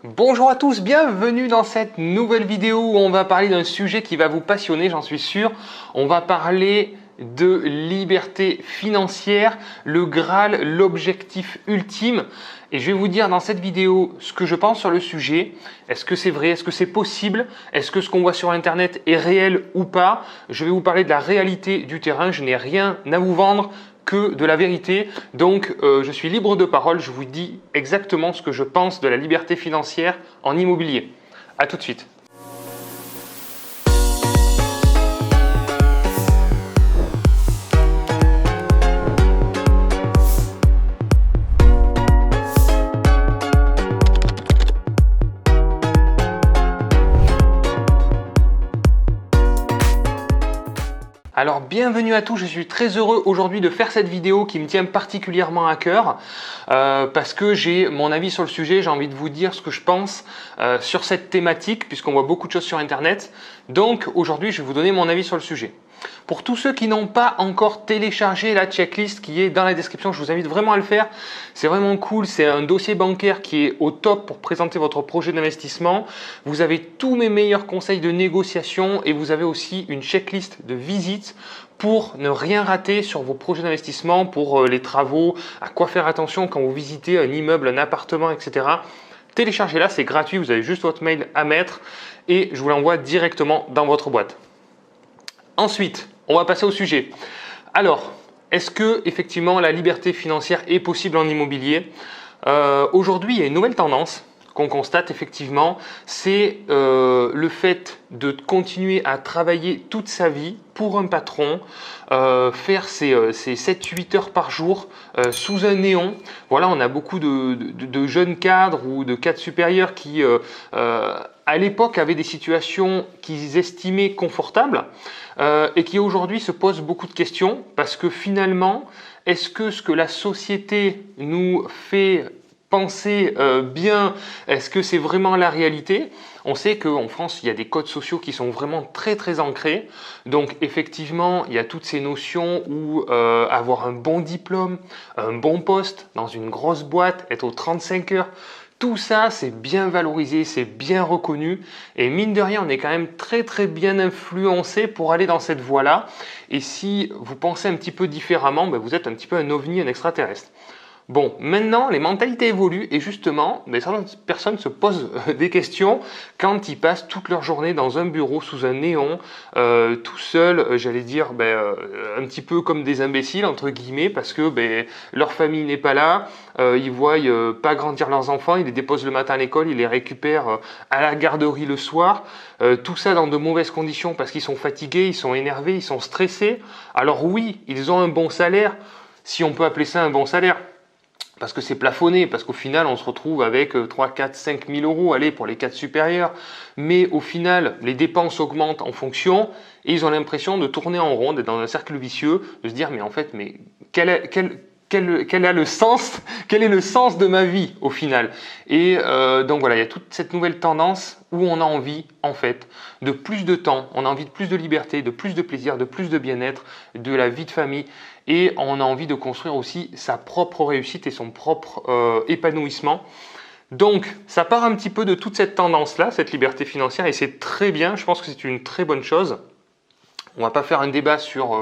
Bonjour à tous, bienvenue dans cette nouvelle vidéo où on va parler d'un sujet qui va vous passionner, j'en suis sûr. On va parler de liberté financière, le Graal, l'objectif ultime. Et je vais vous dire dans cette vidéo ce que je pense sur le sujet. Est-ce que c'est vrai? Est-ce que c'est possible? Est-ce que ce qu'on voit sur Internet est réel ou pas? Je vais vous parler de la réalité du terrain. Je n'ai rien à vous vendre que de la vérité. Donc, je suis libre de parole. Je vous dis exactement ce que je pense de la liberté financière en immobilier. À tout de suite. Alors bienvenue à tous, je suis très heureux aujourd'hui de faire cette vidéo qui me tient particulièrement à cœur parce que j'ai mon avis sur le sujet, j'ai envie de vous dire ce que je pense sur cette thématique puisqu'on voit beaucoup de choses sur internet. Donc aujourd'hui je vais vous donner mon avis sur le sujet. Pour tous ceux qui n'ont pas encore téléchargé la checklist qui est dans la description, je vous invite vraiment à le faire. C'est vraiment cool, c'est un dossier bancaire qui est au top pour présenter votre projet d'investissement. Vous avez tous mes meilleurs conseils de négociation et vous avez aussi une checklist de visite pour ne rien rater sur vos projets d'investissement, pour les travaux, à quoi faire attention quand vous visitez un immeuble, un appartement, etc. Téléchargez-la, c'est gratuit, vous avez juste votre mail à mettre et je vous l'envoie directement dans votre boîte. Ensuite, on va passer au sujet. Alors, est-ce que effectivement la liberté financière est possible en immobilier? Aujourd'hui, il y a une nouvelle tendance qu'on constate effectivement, c'est le fait de continuer à travailler toute sa vie pour un patron, faire ses 7-8 heures par jour sous un néon. Voilà, on a beaucoup de jeunes cadres ou de cadres supérieurs qui à l'époque avaient des situations qu'ils estimaient confortables et qui aujourd'hui se posent beaucoup de questions parce que finalement, est-ce que ce que la société nous fait penser bien, est-ce que c'est vraiment la réalité? On sait qu'en France, il y a des codes sociaux qui sont vraiment très ancrés. Donc effectivement, il y a toutes ces notions où avoir un bon diplôme, un bon poste dans une grosse boîte, être aux 35 heures, tout ça, c'est bien valorisé, c'est bien reconnu. Et mine de rien, on est quand même très bien influencé pour aller dans cette voie-là. Et si vous pensez un petit peu différemment, ben vous êtes un petit peu un ovni, un extraterrestre. Bon, maintenant, les mentalités évoluent et justement, certaines personnes se posent des questions quand ils passent toute leur journée dans un bureau sous un néon, tout seul, j'allais dire, un petit peu comme des imbéciles, entre guillemets, parce que leur famille n'est pas là, ils voient pas grandir leurs enfants, ils les déposent le matin à l'école, ils les récupèrent à la garderie le soir, tout ça dans de mauvaises conditions parce qu'ils sont fatigués, ils sont énervés, ils sont stressés. Alors oui, ils ont un bon salaire, si on peut appeler ça un bon salaire. Parce que c'est plafonné, parce qu'au final, on se retrouve avec 3, 4, 5 000 euros, allez, pour les cadres supérieurs. Mais au final, les dépenses augmentent en fonction et ils ont l'impression de tourner en rond, d'être dans un cercle vicieux, de se dire, mais en fait, quel est le sens de ma vie au final? Et donc voilà, il y a toute cette nouvelle tendance où on a envie, en fait, de plus de temps, on a envie de plus de liberté, de plus de plaisir, de plus de bien-être, de la vie de famille. Et on a envie de construire aussi sa propre réussite et son propre épanouissement. Donc, ça part un petit peu de toute cette tendance-là, cette liberté financière, et c'est très bien, je pense que c'est une très bonne chose. On ne va pas faire un débat sur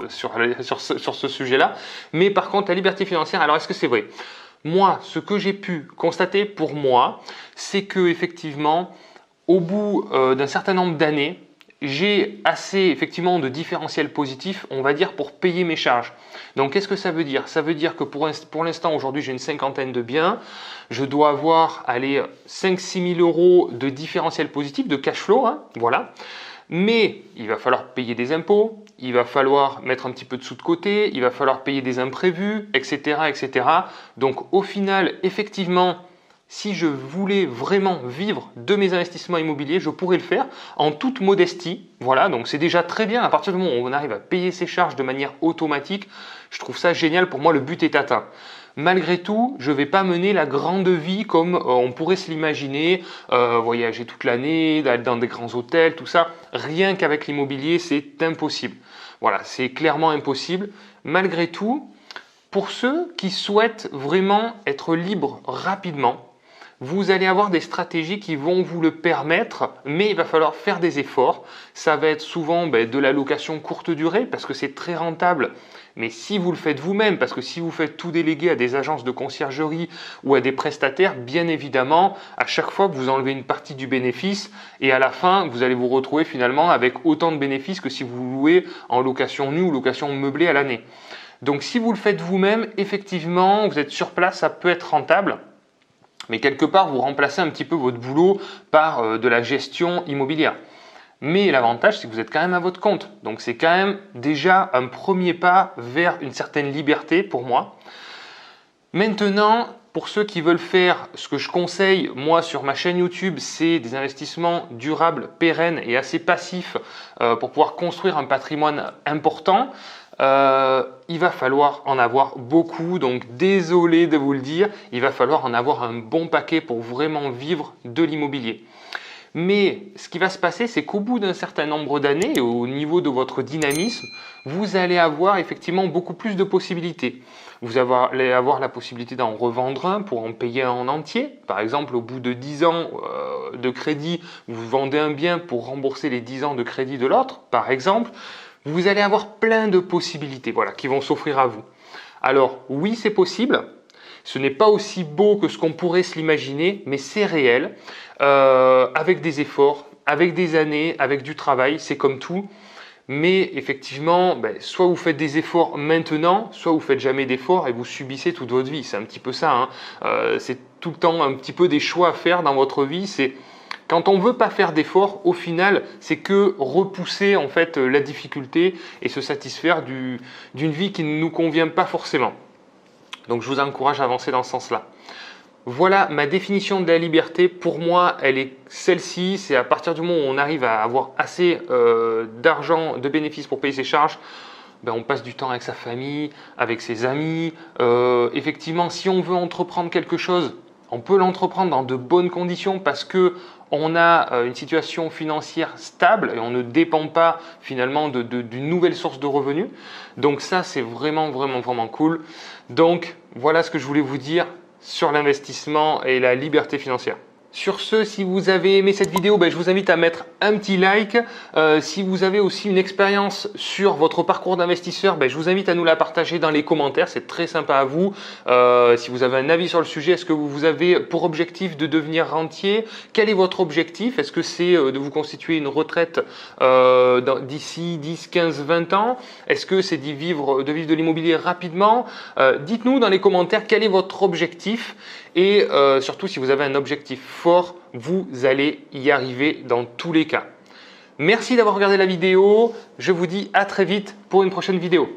ce sujet-là, mais par contre, la liberté financière, alors est-ce que c'est vrai? Moi, ce que j'ai pu constater pour moi, c'est que effectivement, au bout d'un certain nombre d'années, j'ai assez effectivement de différentiels positifs, on va dire, pour payer mes charges. Donc qu'est-ce que ça veut dire? Ça veut dire que pour l'instant, aujourd'hui, j'ai une cinquantaine de biens. Je dois avoir 5-6 000 euros de différentiel positif, de cash flow, hein, voilà. Mais il va falloir payer des impôts, il va falloir mettre un petit peu de sous de côté, il va falloir payer des imprévus, etc. Donc au final, effectivement, si je voulais vraiment vivre de mes investissements immobiliers, je pourrais le faire en toute modestie. Voilà, donc c'est déjà très bien. À partir du moment où on arrive à payer ses charges de manière automatique, je trouve ça génial. Pour moi, le but est atteint. Malgré tout, je ne vais pas mener la grande vie comme on pourrait se l'imaginer, voyager toute l'année, aller dans des grands hôtels, tout ça. Rien qu'avec l'immobilier, c'est impossible. Voilà, c'est clairement impossible. Malgré tout, pour ceux qui souhaitent vraiment être libres rapidement, Vous allez avoir des stratégies qui vont vous le permettre, mais il va falloir faire des efforts. Ça va être souvent de la location courte durée parce que c'est très rentable. Mais si vous le faites vous-même, parce que si vous faites tout déléguer à des agences de conciergerie ou à des prestataires, bien évidemment, à chaque fois, vous enlevez une partie du bénéfice et à la fin, vous allez vous retrouver finalement avec autant de bénéfices que si vous louez en location nue ou location meublée à l'année. Donc si vous le faites vous-même, effectivement, vous êtes sur place, ça peut être rentable. Mais quelque part, vous remplacez un petit peu votre boulot par de la gestion immobilière. Mais l'avantage, c'est que vous êtes quand même à votre compte. Donc c'est quand même déjà un premier pas vers une certaine liberté pour moi. Maintenant, pour ceux qui veulent faire ce que je conseille, moi sur ma chaîne YouTube, c'est des investissements durables, pérennes et assez passifs pour pouvoir construire un patrimoine important. Il va falloir en avoir beaucoup, donc désolé de vous le dire, il va falloir en avoir un bon paquet pour vraiment vivre de l'immobilier. Mais ce qui va se passer, c'est qu'au bout d'un certain nombre d'années, au niveau de votre dynamisme, vous allez avoir effectivement beaucoup plus de possibilités. Vous allez avoir la possibilité d'en revendre un pour en payer un en entier. Par exemple, au bout de 10 ans de crédit, vous vendez un bien pour rembourser les 10 ans de crédit de l'autre, par exemple. Vous allez avoir plein de possibilités qui vont s'offrir à vous. Alors oui, c'est possible. Ce n'est pas aussi beau que ce qu'on pourrait se l'imaginer, mais c'est réel, avec des efforts, avec des années, avec du travail, c'est comme tout. Mais effectivement, soit vous faites des efforts maintenant, soit vous faites jamais d'efforts et vous subissez toute votre vie. C'est un petit peu ça. C'est tout le temps un petit peu des choix à faire dans votre vie. C'est quand on ne veut pas faire d'efforts, au final, c'est que repousser en fait la difficulté et se satisfaire d'une vie qui ne nous convient pas forcément. Donc je vous encourage à avancer dans ce sens-là. Voilà ma définition de la liberté. Pour moi, elle est celle-ci. C'est à partir du moment où on arrive à avoir assez d'argent, de bénéfices pour payer ses charges, on passe du temps avec sa famille, avec ses amis. Effectivement, si on veut entreprendre quelque chose, on peut l'entreprendre dans de bonnes conditions parce que on a une situation financière stable et on ne dépend pas finalement d'une nouvelle source de revenus. Donc ça, c'est vraiment cool. Donc voilà ce que je voulais vous dire sur l'investissement et la liberté financière. Sur ce, si vous avez aimé cette vidéo, je vous invite à mettre un petit like. Si vous avez aussi une expérience sur votre parcours d'investisseur, je vous invite à nous la partager dans les commentaires. C'est très sympa à vous. Si vous avez un avis sur le sujet, est-ce que vous avez pour objectif de devenir rentier? Quel est votre objectif? Est-ce que c'est de vous constituer une retraite d'ici 10, 15, 20 ans? Est-ce que c'est de vivre de l'immobilier rapidement? Dites-nous dans les commentaires quel est votre objectif et surtout si vous avez un objectif fort, vous allez y arriver dans tous les cas. Merci d'avoir regardé la vidéo. Je vous dis à très vite pour une prochaine vidéo.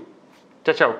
Ciao, ciao.